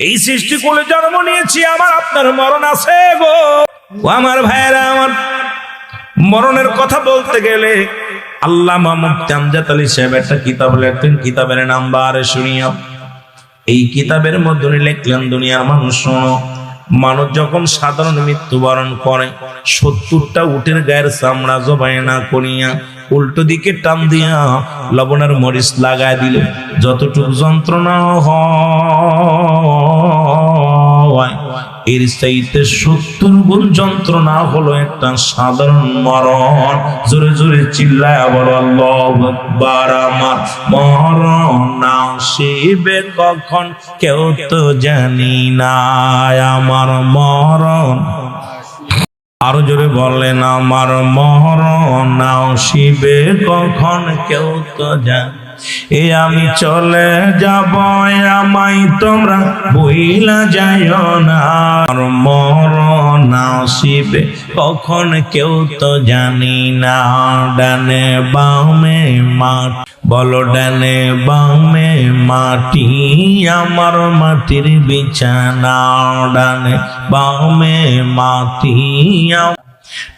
এই সৃষ্টি কোলে জন্ম নিয়েছি, আমার আপনার মরণ আছে গো। ও আমার ভাইয়েরা, আমার মরণের কথা বলতে গেলে আল্লামা মুফতি আমজাদ আলী সাহেব একটা কিতাব লিখতেন, কিতাবের নাম বারে শুনিয়া। এই কিতাবের মধ্যে লিখলেন, দুনিয়ার মানুষ শোনো, মানুষ যখন সাধারণ মৃত্যুবরণ করে 70টা উটের গায়ের চামড়া জবাই না করিয়া উল্টো দিকে টান দিয়া লবণের মরিচ লাগায় দিলে যতটুকু যন্ত্রণা হয়, এর চাইতে 70 গুণ যন্ত্রণা হলো একটা সাধারণ মরণ। জোরে জোরে চিল্লায় বলো আল্লাহু আকবার। আমার মরণ আসিবে কখন কেউ তো জানি না, আমার মরণ। আরো জোরে বলেন, আমার মরণ আসিবে কখন কেউ তো জানি। এ আমি চলে যাব, আমায় তোমরা বইলা যাইও না, আমার মরণ আসিবে কখন কেউ তো জানি না। ডানে বামে মাঠ, বলো ডানে বামে মাটি, আমার মাটির বিছানা। ডানে বামে মাটি,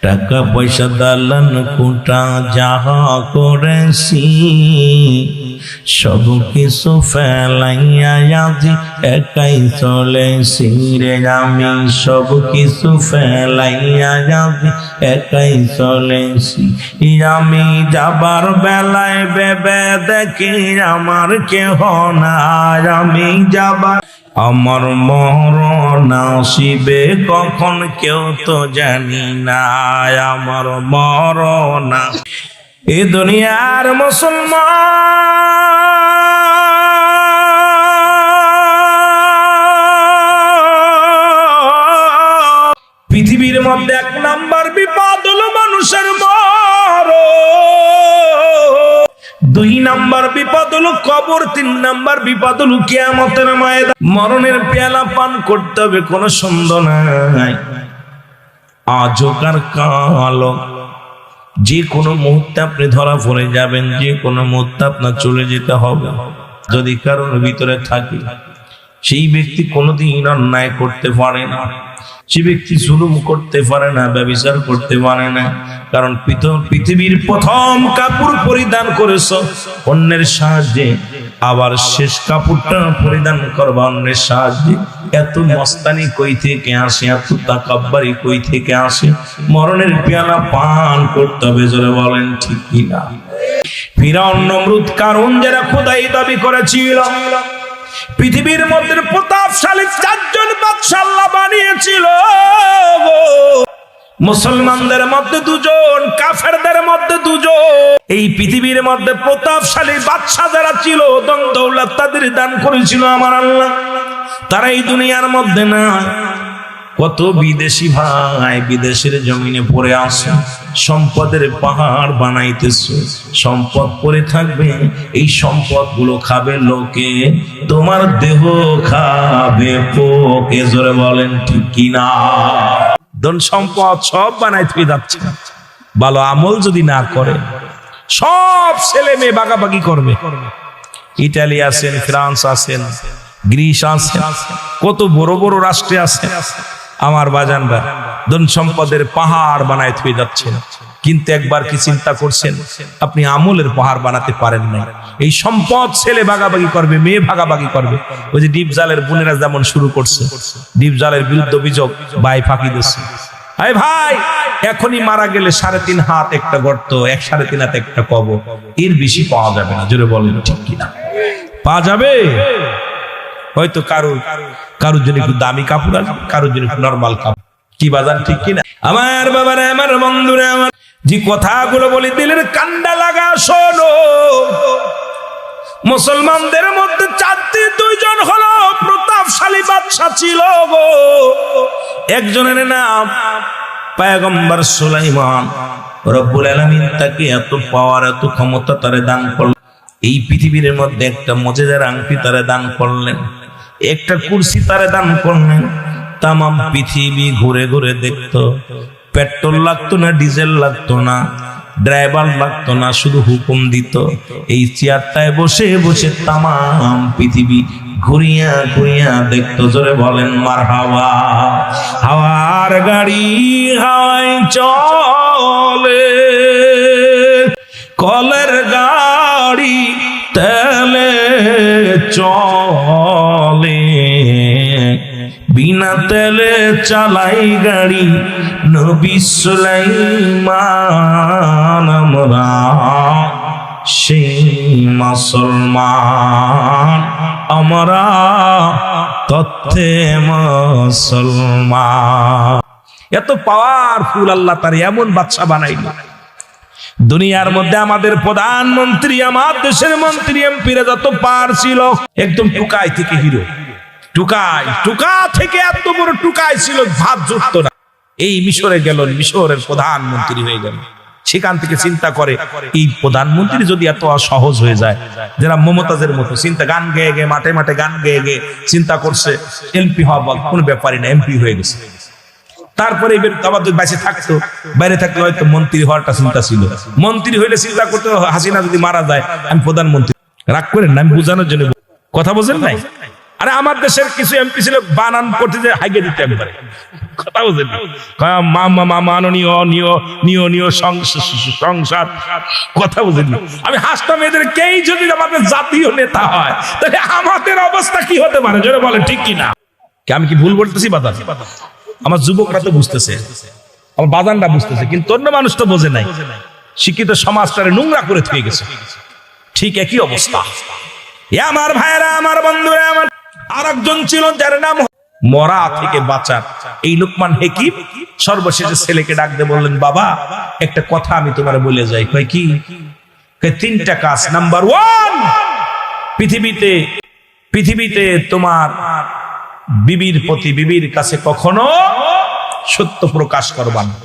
টাকা পয়সা দালান কোটা যাহা করেছি সব কিছু ফেলাইয়া আজি একাই চলেছি রে। আমি সব কিছু ফেলাইয়া আজি একাই চলেছি। আমি যাবার বেলায় ভেবে দেখি আমার কেহ নাই, আমি যাবার আমার মরণ আসিবে কখন কেউ তো জানি না, আমার মরণ। এ দুনিয়ার মুসলমান, পৃথিবীর মধ্যে 1 নাম্বার বিপদ হলো মানুষের মরণ, 2 নাম্বার বিপদ হলো কবর, 3 নাম্বার বিপদ হলো কিয়ামতের ময়দান। মরণের পেয়ালা পান করতে হবে, কোনো সন্দেহ নাই। আজকার কালো যে কোনো মুহূর্তে আপনি ধরা পড়ে যাবেন, যে কোনো মুহূর্তে আপনার চলে যেতে হবে। যদি কারোর ভিতরে থাকে সেই ব্যক্তি কোনোদিন অন্যায় করতে পারে না, সে ব্যক্তি জুলুম করতে পারে না, ব্যভিচার করতে পারে না। কারণ পৃথিবীর প্রথম কাপড় পরিধান করেছ অন্যের সাহায্যে, আবার শেষ কাপড়টা পরিধান করবা অন্যের সাহায্যে। এত মস্তানি কই থেকে আসে, এত তাকাব্বারি কই থেকে আসে? মরণের পেয়ালা পান করতে হবে, জোরে বলেন ঠিক কিনা? ফিরআউন, নমরুদ, কারুন যারা খোদাই দাবি করেছিল, পৃথিবীর মধ্যে প্রতাপশালী 4 জন বাদশা আল্লাহ বানিয়েছিল। মুসলমানদের মধ্যে 2 জন, কাফেরদের মধ্যে 2 জন। এই পৃথিবীর মধ্যে প্রতাপশালী বাদশা যারা ছিল, ধন দৌলত তাদের দান করেছিল আমার আল্লাহ। তারা এই দুনিয়ার মধ্যে না। কত বিদেশি ভাই বিদেশের জমিনে পড়ে আসে, সম্পদের পাহাড় বানাইতেছে, সম্পদ পড়ে থাকবে, এই সম্পদ গুলো খাবে লোকে, তোমার দেহ খাবে পোকে। জোরে বলেন ঠিক কিনা? ধন সম্পদ সব বানাইতে যাচ্ছে, ভালো আমল যদি না করে সব ছেলে মেয়ে ভাগাভাগি করবে। ইটালি আছেন, ফ্রান্স আছেন, গ্রিস আছেন, কত বড় বড় রাষ্ট্রে আছে আমার বাজানরা, ধন সম্পদের পাহাড় বানায় থুয়ে যাচ্ছেন। কিন্তু একবার কি চিন্তা করছেন আপনি আমলের পাহাড় বানাতে পারেন না? এই সম্পদ ছেলে ভাগাভাগি করবে, মেয়ে ভাগাভাগি করবে। ওই যে ডিপ জালের বোনেরা যেমন শুরু করছে, ডিপ জালের বিরুদ্ধে অভিযোগ, ভাই ফাঁকি দিচ্ছে। আরে ভাই, এখনই মারা গেলে 3.5 হাত একটা গর্ত, 3.5 হাত একটা কবর, এর বেশি পাওয়া যাবে না। জোরে বলেন ঠিক কিনা? পাওয়া যাবে? হয়তো কারোর জন্য একটু দামি কাপড় আছে, কারোর জন্য একটু নরমাল কাপড়। কি বাজান ঠিক কিনা? আমার বাবারা, আমার বন্ধুরা, আমার যে কথাগুলো বলে দিলেন কান্ডা লাগা শোনো। মুসলমানদের মধ্যে 2 জন হলো প্রতাপশালী বাদশা ছিল গো। একজনের নাম পয়গম্বর সুলাইমান। রব্বুল আলামিন তাকে এত পাওয়ার, এত ক্ষমতা তারে দান করলেন। এই পৃথিবীর মধ্যে একটা মজেদার আংটি তারে দান করলেন, একটা কুরসি তারে দান করলেন। তামাম পৃথিবী ঘুরে ঘুরে দেখতো, পেট্রোল লাগতো না, ডিজেল লাগতো না, ড্রাইভার লাগতো না, শুধু হুকুম দিত। এই চেয়ারটায় বসে বসে তামাম পৃথিবী ঘুরিয়া ঘুরিয়া দেখতো, জোরে বলেন মারহাবা। হাওয়ার গাড়ি হাওয়ায় চলে, কলের গাড়ি তেলে চলে, বিনা তেলে চালাই গাড়ি নবী সুলাইমান। আমরা সেই মুসলমান, আমরা তথ্যে মুসলমান। এত পাওয়ারফুল আল্লাহ তার এমন বাদশা বানাইল। দুনিয়ার মধ্যে আমাদের প্রধানমন্ত্রী, আমার দেশের মন্ত্রী, এমপিরা যত পার ছিল, একদম টুকাই থেকে হিরো। টুকা থেকে এত বড় টুকাই ছিল, ভাত জুটতো না। এই মিশরে গেল, মিশরের প্রধানমন্ত্রী হয়ে গেল। সেখান থেকে চিন্তা করে, এই প্রধানমন্ত্রী যদি এত সহজ হয়ে যায়, যারা মমতাজের মতো চিন্তা, গান গেয়ে গেয়ে মাঠে মাঠে গান গেয়ে গেয়ে চিন্তা করছে এমপি হওয়া কোনো ব্যাপারই না, এমপি হয়ে গেছে। তারপরে আবার বাইরে থাকতো, বাইরে থাকলে হয়তো মন্ত্রী হওয়ারটা চিন্তা ছিল। মন্ত্রী হইলে চিন্তা করতে, হাসিনা যদি মারা যায় আমি প্রধানমন্ত্রী। রাগ করেন না, আমি বোঝানোর জন্য কথা বোঝেন নাই। আরে আমার দেশের কিছু এমপি ছিল বানান করতে যে হাইগে দিতে একবারে, কথা বোঝেন মাননীয় সংসদ, কথা বোঝেন। আমি হাসতাম, এদের কেই যদি আমাদের জাতীয় নেতা হয় তাহলে আমাদের অবস্থা কি হতে পারে, জোরে বলে ঠিক কিনা? আমি কি ভুল বলতেছি? বাদান আমার যুবকরা তো বুঝতেছে, আমার বাদানরা বুঝতেছে, কিন্তু অন্য মানুষ তো বোঝে নাই। শিক্ষিত সমাজটারে নোংরা করে থুয়ে গেছে। ঠিক একই অবস্থা আমার ভাইয়েরা, আমার বন্ধুরা। আমার আরেকজন ছিল যার নাম মরা থেকে বাঁচার এই লোকমান হাকিম সর্বশেষে ছেলেকে ডাক দিয়ে বললেন, বাবা একটা কথা আমি তোমার বলে যাই। কয় কি? তিনটা কাজ। নাম্বার 1, পৃথিবীতে তোমার বিবির প্রতি, বিবির কাছে কখনো সত্য প্রকাশ করবা না,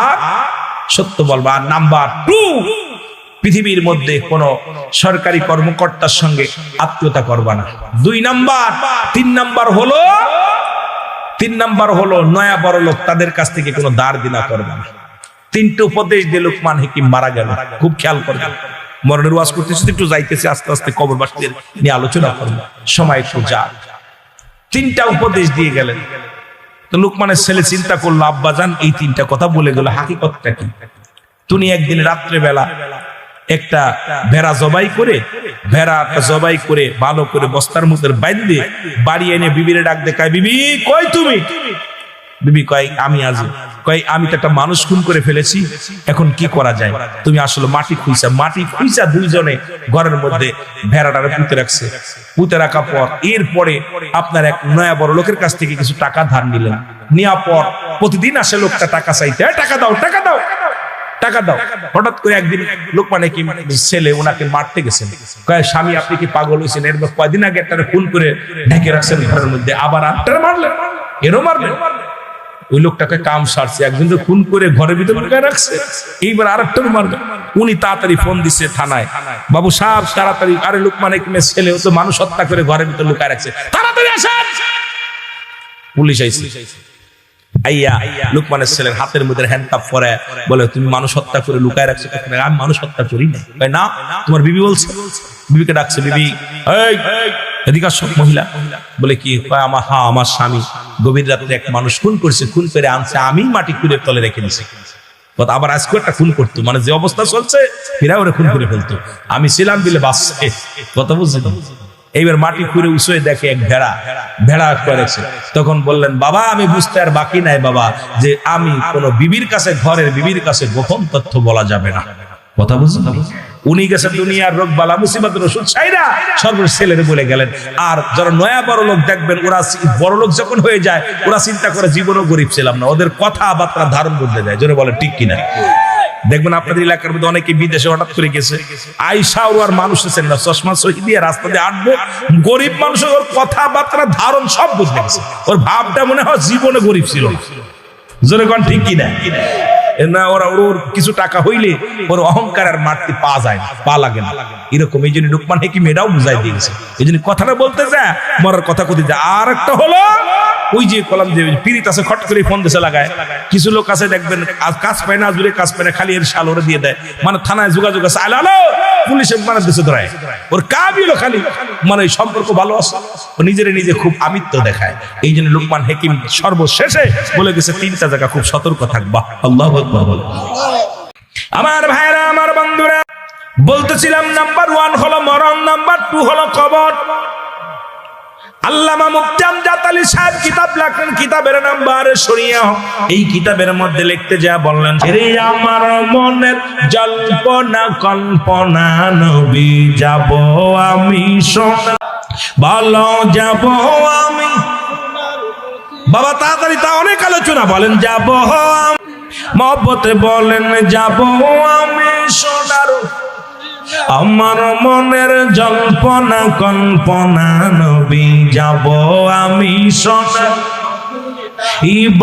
আর সত্য বলবা। আর নাম্বার 2, পৃথিবীর মধ্যে কোন সরকারি কর্মকর্তার সঙ্গে আত্মীয়তা করবা না। 2 নাম্বার। 3 নাম্বার হলো নয়া বড় লোক, তাদের কাছ থেকে কোনো ধার দিনা করবা না। 3টে উপদেশ দিয়ে লোকমান হাকিম মারা গেল। খুব খেয়াল করবেন, মরণের ওয়াজ করতেছি, একটু যাইতেছি আস্তে আস্তে, কবরবাসীদের নিয়ে আলোচনা করবো, সময় একটু যা। 3টা উপদেশ দিয়ে গেলেন। তো লোকমানের ছেলে চিন্তা করলো, আব্বাজান এই 3টা কথা বলে গেল, হাকিকতটা কি? তুমি একদিন রাত্রে বেলা একটা ভেড়া জবাই করে ভালো করে বস্তার মধ্যে বাইন্ধে বাড়ি এনে বিবিরে ডাক দেখায়, বিবি কই তুমি? বিবি কয়, আমি আজ। কয়, আমি তো একটা মানুষ খুন করে ফেলেছি, এখন কি করা যায়? তুমি আসলে মাটি খুঁজা 2জনে ঘরের মধ্যে ভেড়াটারে পুঁতে রাখছে। পুঁতে রাখা পর এরপরে আপনার এক নয়া বড় লোকের কাছ থেকে কিছু টাকা ধার নিলেন। নেওয়ার পর প্রতিদিন আসে লোকটা টাকা চাইতে, টাকা দাও। হঠাৎ করে একদিন লোকমান হাকিম ছেলে ওনাকে মারতে গেছেন। কয়, স্বামী আপনি কি পাগল হয়েছেন? এর কয়দিন আগে একটা খুন করে ঢেকে রাখছেন ঘরের মধ্যে, আবার আরেকটা মারলেন, এরও মারলেন। ওই লোকটাকে কাম সারছে, একদিন তো খুন করে ঘরের ভিতরে লুকায় রাখছে, এইবার আরেকটাও মারবে। উনি তাড়াতাড়ি ফোন দিচ্ছে থানায়, বাবু সাহেব তাড়াতাড়ি, আরে লোকমান হাকিমের ছেলে ও তো মানুষ হত্যা করে ঘরের ভিতরে লুকায় রাখছে, তাড়াতাড়ি আসেন। পুলিশ আইছে। আইয়া লোকমানের ছেলের হাতের মধ্যে হ্যান্ডকাপ পরে বলে, তুমি মানুষ হত্যা করে লুকায় রাখছো? আমি মানুষ হত্যা করি না। তোমার বিবি বলছে। বিবিকে ডাকছে, বিবি এদিকে আসো। মহিলা বলে, কি? আমার স্বামী গভীর রাত্রে এক মানুষ খুন করছে, খুন করে আনছে, আমি মাটি খুঁড়ে তলে রেখে দিছি। আবার আজকে একটা খুন করতো, মানে যে অবস্থা চলছে ফিরা ওরা খুন করে ফেলতো, আমি ছিলাম বিলে বাঁচছে। কথা বুঝছি। এইবার মাটি খুঁড়ে উঁচুয়ে দেখে এক ভেড়া করেছে। তখন বললেন, বাবা আমি বুঝতে আর বাকি নাই বাবা, যে আমি কোন ঘরের বিবির কাছে গোপন তথ্য বলা যাবে না। কথা বুঝছেন? উনি গেছে দুনিয়ার রোগ বালা মুসিবতের ওষুধ ছাইরা সর্বশেষ ছেলেরে বলে গেলেন। আর যারা নয়া বড় লোক দেখবেন, ওরা বড় লোক যখন হয়ে যায় ওরা চিন্তা করে জীবনও গরিব ছিলাম না, ওদের কথাবার্তা ধারণ বদলে যায়। জোরে বলে ঠিক কিনা? দেখবেন আপনাদের এলাকার মধ্যে অনেকে বিদেশে হঠাৎ করে গেছে, আইসা আর মানুষ আছেন না, চশমা সহি দিয়ে রাস্তা দিয়ে আটবো, গরিব মানুষ ওর কথাবার্তা ধারণ সব বুঝতে গেছে, ওর ভাবটা মনে হয় জীবনে গরিব ছিল। জোরে কোন ঠিক কিনা? না, ওর কিছু টাকা হইলে ওর অহংকার আর মারতে পা লাগে না, এরকম। এই জন্য লোকমান হাকিম এটাও বুঝাই দিয়েছে। এই জন্য কথাটা বলতে যায়, মরার কথা কতে যায়। আর একটা হলো ওই যে কলাম যে পিরিত আছে, খট করে ফোন দেশে লাগায়। কিছু লোক আছে দেখবেন কাজ পায় না, জুড়ে কাজ পায় না, খালি এর শাল ওরে দিয়ে দেয়, মানে থানায় যোগাযোগ আছে, আলো পুলিশে মানে দেশে ধরায়, ওর কাবিল খালি মানে সম্পর্ক ভালো আছে, ও নিজের নিজে খুব আমিত্ব দেখায়। এই জন্য লোকমান হাকিম সর্বশেষে বলে গেছে 3টা জায়গা খুব সতর্ক থাকবা। আল্লাহু আকবার বলে। আমার ভাইরা, আমার বন্ধুরা, বলতেছিলাম নাম্বার 1 হলো মরণ, নাম্বার 2 হলো কবর। আল্লামা মুফতি আমজাদ আলী সাহেব কিতাব লেখেন, কিতাবের নাম্বার শরিয়া। এই কিতাবের মধ্যে লিখতে যা বললেন, রে আমার মনের জল্পনা কল্পনা নবী যাব আমি সোনা, বলো যাব আমি। বাবা তাড়াতাড়ি, তা অনেক আলোচনা, বলেন যাব মহব্বতে, বলেন যাব আমি সোনার, আমার মনের জল্পনা কল্পনা নবী যাব আমি সোনার,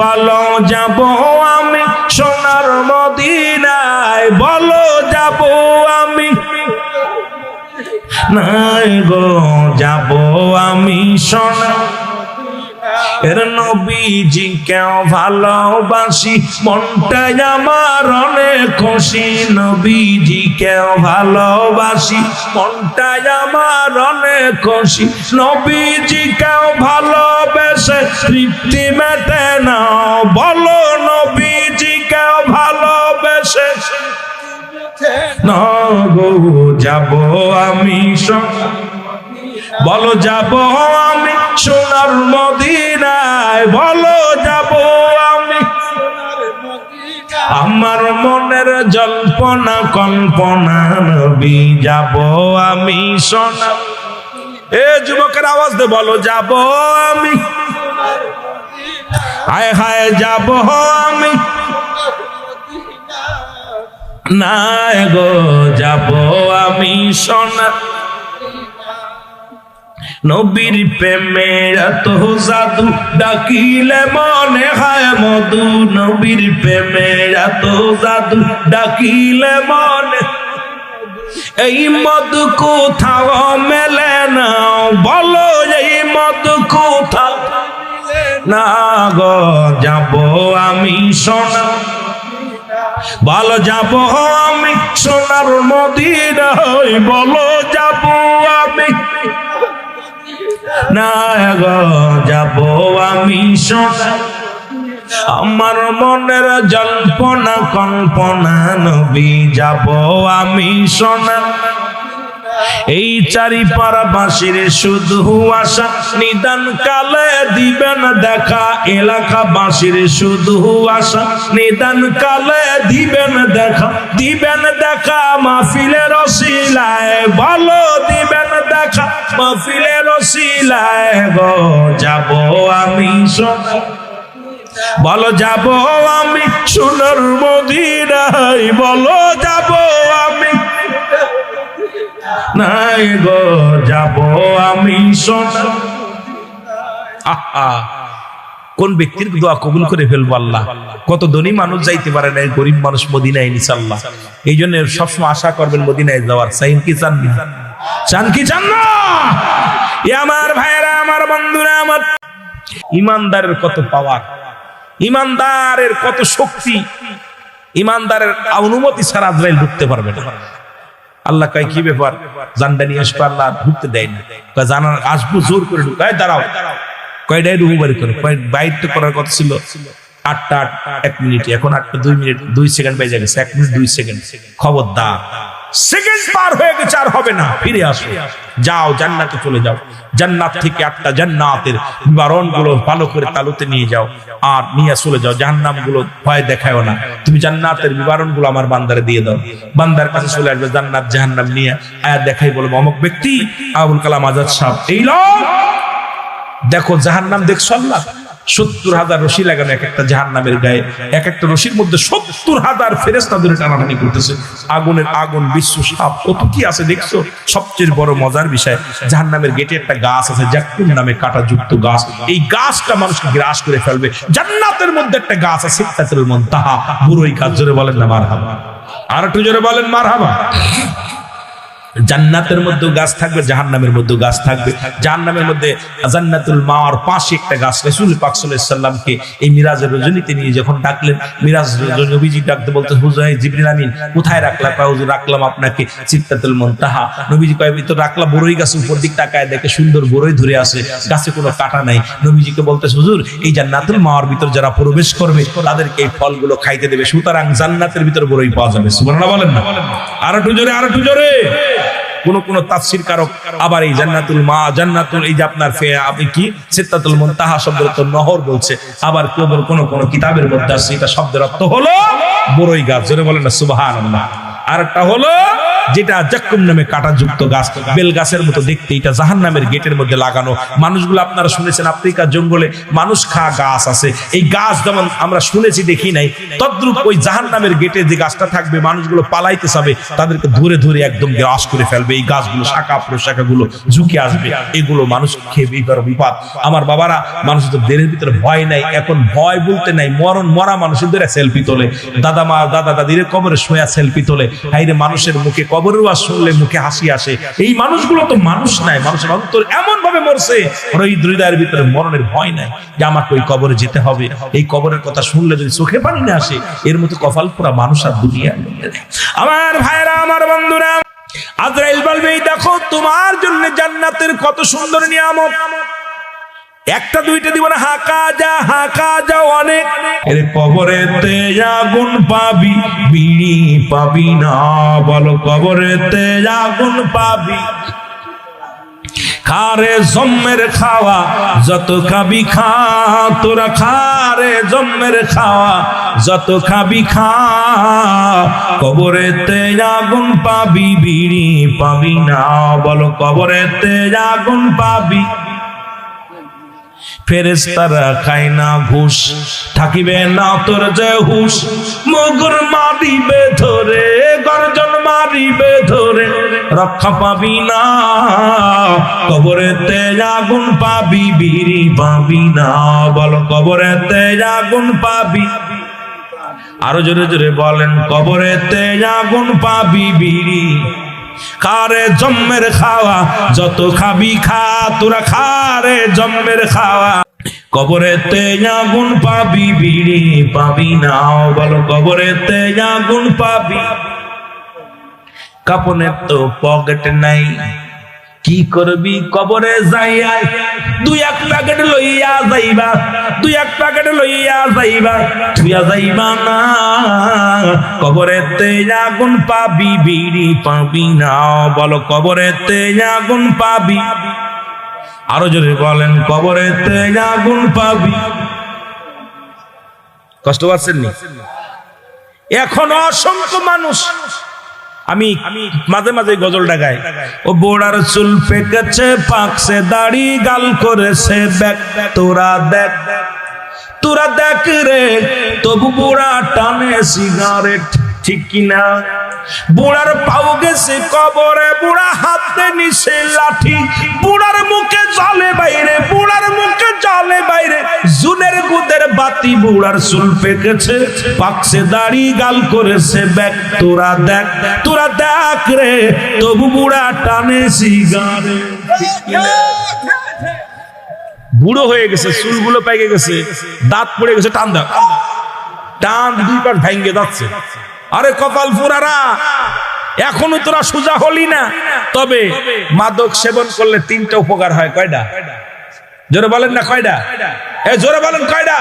বলো যাব আমি সোনার মদিনায়, বলো যাব আমি নাই গো, যাব আমি সোনার। এর নবীজি কেউ ভালোবাসি, মনটাই আমার অনেক খুশি। নবীজি কেউ ভালোবাসি, মনটাই আমার অনেক খুশি। নবীজি কেউ ভালোবেসে তৃপ্তি মেটে না, বলো নবীজি কেউ ভালোবেসে না গো, যাব আমি বলো যাব আমি সোনার মদিনায়, বলো যাব আমি, আমার মনের জল্পনা কল্পনা নবী যাব আমি সোনার। এ যুবকের আওয়াজ দে, বলো যাব আমি, হায় হায় যাব আমি না গো, যাব আমি সোনার। নবীর প্রেমে এত জাদু, ডাকিলে মনে হয় মধু। নবীর প্রেমে এত জাদু, ডাকিলে মনে, এই মধু কোথাও মেলে না, বলো এই মধু কোথাও না গো, যাব আমি সোনা, বলো যাব আমি সোনার মদিনায়, বলো যাব আমি না গো, যাব আমি সোনার, আমার মনের জল্পনা কল্পনা নবী যাব আমি সোনার। এই চারিপাড়া বাসির শুধু আশা, নিদান কালে দিবেন দেখা। এলাকা বাসির শুধু আশা, নিদান কালে দিবেন দেখা। দিবেন দেখা মাহফিলের ওসিলায়, বলো দিবেন দেখা মাহফিলের ওসিলায় গো, যাব আমি সোনার, বলো যাব আমি সোনার মদিনায়, বলো যাব আমি নাই গো, যাব আমি সোনার। আহা, কোন ব্যক্তির দোয়া কবুল করে ফেলবো আল্লাহ। কত ধনী মানুষ যাইতে পারে না, গরিব মানুষ মদিনায় ইনশাআল্লাহ। এই জন্য সবসময় আশা করবেন মদিনায় যাওয়ার। চাইন কি চান না? চান কি চান না? আমার ভাইয়েরা, আমার বন্ধুরা, আমার ইমানদারের কত পাওয়ার, ইমানদারের কত শক্তি। ইমানদারের অনুমতি ছাড়া আজরাইল ঢুকতে পারবে না। আল্লাহ কয় কি ব্যাপার, জানটা নিয়ে আসবে, আল্লাহ ঢুকতে দেয় না। কয় জানার আসবো, জোর করে ঢুকায়, দাঁড়াও। কয়টাই রুহু বাড়ি করে, বাইর তো করার কথা ছিল 8টা 1 মিনিট, এখন 8টা 2 মিনিট 2 সেকেন্ড বেজে গেছে, 1 মিনিট 2 সেকেন্ড। খবরদার, সেকেন্ড পার হয়ে গেছে, আর হবে না, ফিরে আসো, যাও জান্নাতে চলে যাও। জান্নাত থেকে 8টা জান্নাতের বিবরণ গুলো ভালো করে তালুতে নিয়ে যাও, আর নিয়ে চলে যাও। জাহান্নাম গুলো ভয় দেখায়ও না, তুমি জান্নাতের বিবরণ গুলো আমার বান্দারে দিয়ে দাও। বান্দার কাছে চলে আসবে জান্নাত জাহান্নাম নিয়ে, আয়াত দেখাই বলবো অমুক ব্যক্তি আবুল কালাম আজাদ সাহেব, এই লোক দেখো জাহান্নাম দেখছো, আল্লাহ 70,000 রশি লাগানো এক একটা জাহান্নামের গায়ে, এক একটা রশির মধ্যে 70,000 ফেরেশতা ধরে টানাটানি করতেছে। আগুনের আগুন, বিশ্ব সাপ, কত কি আছে দেখছো। সবচেয়ে বড় মজার বিষয়, জাহান্নামের গেটে একটা গাছ আছে, জাক্কুম নামে কাঁটাযুক্ত গাছ। এই গাছটা মানুষকে গ্রাস করে ফেলবে। জান্নাতের মধ্যে একটা গাছ আছে, সিদরাতুল মুনতাহা, বুড়োই গাছ। জোরে বলেন না মারহাবা, আর একটু জোরে বলেন মারহাবা। জান্নাতের মধ্যে গাছ থাকবে, জাহান্নামের মধ্যে গাছ থাকবে। জাহান্নামের মধ্যে জান্নাতুল মাওয়ার পাশে একটা গাছ। রাসূল পাক সাল্লাল্লাহু আলাইহি সাল্লামকে এই মিরাজের রজনীতে নিয়ে যখন ডাকলেন, মিরাজ নবীজি ডাকতে বলতে, হুজুর জিবরিল আমিন কোথায় রাখলা? কয় হুজুর রাখলাম আপনাকে সিদরাতুল মুনতাহা। নবীজি কয় তো রাখলা বড়ই গাছ, উপর দিক তাকায় দেখে সুন্দর বড়ই ধরে আছে, গাছে কোনো কাটা নাই। নবীজিকে বলতেছে হুজুর এই জান্নাতুল মাওয়ার ভিতর যারা প্রবেশ করবে তাদেরকে এই ফলগুলো খাইতে দেবে, সুতরাং জান্নাতের ভিতর বড়ই পাওয়া যাবে। সুবহানাল্লাহ বলেন না? আর একটু জোরে, আর একটু জোরে। কোন তাফসীর কারক আবার এই জান্নাতুল মা, জান্নাতুল এই যে আপনার আপনি কি সিদরাতুল মুনতাহা শব্দের অর্থ নহর বলছে, আবার কোন কিতাবের মধ্যে আছে এটা শব্দের অর্থ হলো বড়ই গাছ। জোরে বলেন না সুবহানাল্লাহ। আর একটা হলো যেটা জাক্কুম নামে কাঁটাযুক্ত গাছ, বেল গাছের মতো দেখতে, এটা জাহান্নামের গেটের মধ্যে লাগানো। মানুষগুলো আপনারা শুনেছেন আফ্রিকা জঙ্গলে মানুষ খা গাছ আছে, এই গাছ যেমন আমরা শুনেছি দেখি নাই, তদ্রূপ ওই জাহান্নামের গেটে যে গাছটা থাকবে মানুষগুলো পালাইতে যাবে, তাদেরকে ধরে ধরে একদম গ্রাস করে ফেলবে। এই গাছগুলো শাখা প্রশাখা গুলো ঝুঁকে আসবে, এগুলো মানুষ খেয়ে বিপদ। আমার বাবারা, মানুষের তো দেহের ভিতরে ভয় নাই, এখন ভয় বলতে নাই, মরা মানুষের ধরে সেলফি তোলে, দাদা দাদির কবরে শোয়া সেলফি তোলে। হাইরে মানুষের মুখে কবরের ওয়াজ শুনলে মুখে হাসি আসে। এই মানুষগুলো তো মানুষ নাই, মানুষের অন্তর এমন ভাবে মরছে, ওই হৃদয়ের ভিতরে মরণের ভয় নাই যে আমাকে ওই কবরে যেতে হবে। এই কবরের কথা শুনলে যদি চোখে পানি না আসে, এর মতো কপাল পোড়া মানুষ আর দুনিয়া। আমার ভাইরা, আমার বন্ধুরা, আজরাইল বলবে দেখো তোমার জন্য জান্নাতের কত সুন্দর নিয়ামত, একটা দুইটা দিব না, হাঁকা যা অনেক। এর কবরেতে আগুন পাবি, বিড়ি পাবি না, বলো কবরেতে আগুন পাবি। খারে জম্মের খাওয়া যত খাবি খা, তোরা খারে জম্মের খাওয়া যত খাবি খা, কবরেতে আগুন পাবি, বিড়ি পাবি না, বলো কবরেতে আগুন পাবি। ফেরেশতারা খায় না ঘুষ, থাকিবে না তোর যে হুশ, মুগুর মারিবে ধরে, গর্জন মারিবে ধরে, রক্ষা পাবি না, কবরেতে আগুন পাবি, বিড়ি পাবি না, বলো কবরেতে আগুন পাবি। আরো জোরে জোরে বলেন, কবরেতে আগুন পাবি, বিড়ি খারে জম্মের খাওয়া যত খাবি খা, তোরা খারে জম্মের খাওয়া, কবরেতে আগুন পাবি, বিড়ি পাবি না, বলো কবরেতে আগুন পাবি। কাপনের তো পকেট নাই, কি করবি কবরে যাইয়া, দুই এক প্যাকেট লইয়া যাইবা, দুই এক প্যাকেট লইয়া যাইবা, ছুঁয়া যাইবা না, কবরেতে আগুন পাবি, বিড়ি পাবি না, বলো কবরেতে আগুন পাবি। আরো জোরে বলেন, কবরেতে আগুন পাবি। কষ্ট পাচ্ছেন নি? এখন অসংখ্য মানুষ, আমি মাঝে মাঝে গজলটা গাই, ও বোড়ার চুল পেকেছে পাকছে দাড়ি, গাল করেছে ব্যাক, তোরা দেখ তোরা দেখ রে, তবু বুড়া টানে সিগারেট, ঠিক কিনা? বুড়ার পাও গেছে কবরে, বুড়া হাতে নিছে লাঠি, বুড়ার মুখে জলে বাইরে, বুড়ার মুখে জলে বাইরে, জুনের গুদের বাতি, বুড়ার চুল পেকেছে পাকছে দাড়ি, গাল করেছে ব্যাক, তোরা দেখ রে, তবু বুড়া টানে সিগারেট, ঠিক কিনা? বুড়ো হয়ে গেছে, চুলগুলো পেকে গেছে, দাঁত পড়ে গেছে, টান দাও, টান দুই পাশ ভেঙে যাচ্ছে। আরে কপাল পুরারা, এখনো তোরা সোজা হলি না। তবে মাদক সেবন করলে তিনটা উপকার হয়, কয়টা? জোরে বলেন না কয়টা? জোরে বলেন কয়টা?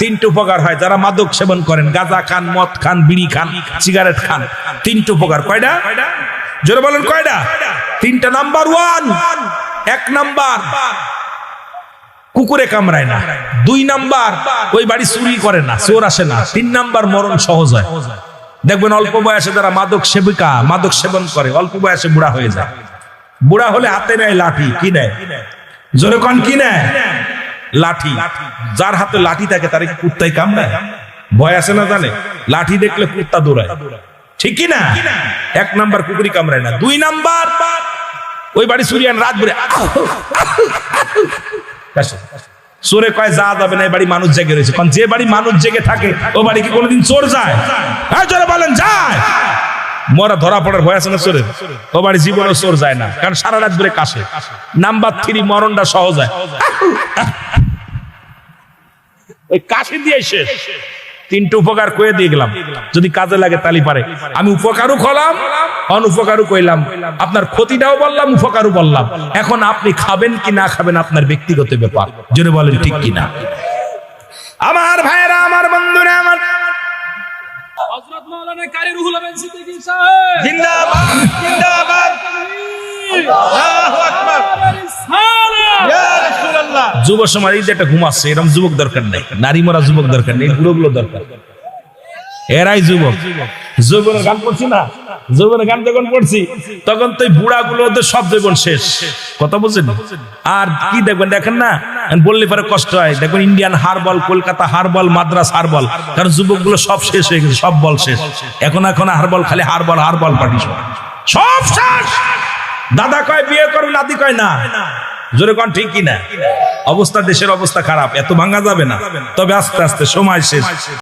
তিনটা উপকার হয়। যারা মাদক সেবন করেন, গাঁজা খান, মদ খান, বিড়ি খান, সিগারেট খান, তিনটা উপকার। কয়টা? জোরে বলেন কয়টা? তিনটা। নাম্বার ওয়ান, এক নাম্বার কুকুরে কামড়ায় না, দুই নাম্বার ওই বাড়ি চুরি করে না, চোর আসে না, তিন নাম্বার মরণ সহজ হয়। দেখবেন অল্প বয়সে যারা মাদক সেবিকা, মাদক সেবন করে, অল্প বয়সে বুড়া হয়ে যায়। বুড়া হলে হাতে নেয় লাঠি, কি নেয়? জোরে কন কি নেয়? লাঠি। যার হাতে লাঠি থাকে তার কি কুত্তায় কামড়ায়? ভয় আছে না জানে? লাঠি দেখলে কুত্তা দৌড়ায়, ঠিক কি না? এক নাম্বার কুকুরি কামড়ায় না। দুই নাম্বার ওই বাড়ি চুরিয়ান রাত ভরে চোরে কয় যা যাবে না, এই বাড়ি মানুষ জেগে রয়েছে। কারণ যে বাড়ি মানুষ জেগে থাকে ও বাড়ি কি কোনোদিন চোর যায়? জোরে বলেন যায়? মরা ধরা পড়ার ভয় আছে না চোরের? ও বাড়ি জীবনে চোর যায় না, কারণ সারা রাত ধরে কাশে। নাম্বার 3 মরণটা সহজ হয়, ওই কাশি দিয়ে শেষ। 3টে উপকার কয়ে দিয়ে গেলাম, যদি কাজে লাগে তালি পারে। আমি উপকারও খলাম, অনুপকারও কইলাম, আপনার ক্ষতিটাও বললাম, উপকারও বললাম। এখন আপনি খাবেন কি না খাবেন আপনার ব্যক্তিগত ব্যাপার, জোরে বলেন ঠিক কিনা? আমার ভাইরা, আমার বন্ধুরা, আমার হযরত মাওলানা কারি রুহুল আমিন সিদ্দিকী সাহেব জিন্দাবাদ জিন্দাবাদ আল্লাহু আকবার ইয়া রাসূলুল্লাহ। যুব সমাজ এই যে একটা ঘুমাচ্ছে, এরকম যুবক দরকার নেই, নারী মরা যুবক দরকার নেই, বুড়োগুলো দরকার। এরাই যুবক। যৌবনের গান পড়ছি না, যৌবনের গান যখন পড়ছি তখন তো বুড়াগুলো সব যৌবন শেষ, কথা বুঝছেন? আর কি দেখবেন, দেখেন না, বললে পরে কষ্ট হয়। দেখবেন ইন্ডিয়ান হারবল, কলকাতা হারবল, মাদ্রাস হারবল, কারণ যুবকগুলো সব শেষ হয়ে গেছে, সব বল শেষ। এখন হারবল, খালি হারবল, হারবল পার্টি সব শেষ। দাদা কয় বিয়ে করবে, নাতি কয় না। জোরে কোন ঠিক কিনা? অবস্থা, দেশের অবস্থা খারাপ, এত ভাঙা যাবে না, তবে আস্তে আস্তে সময় শেষ।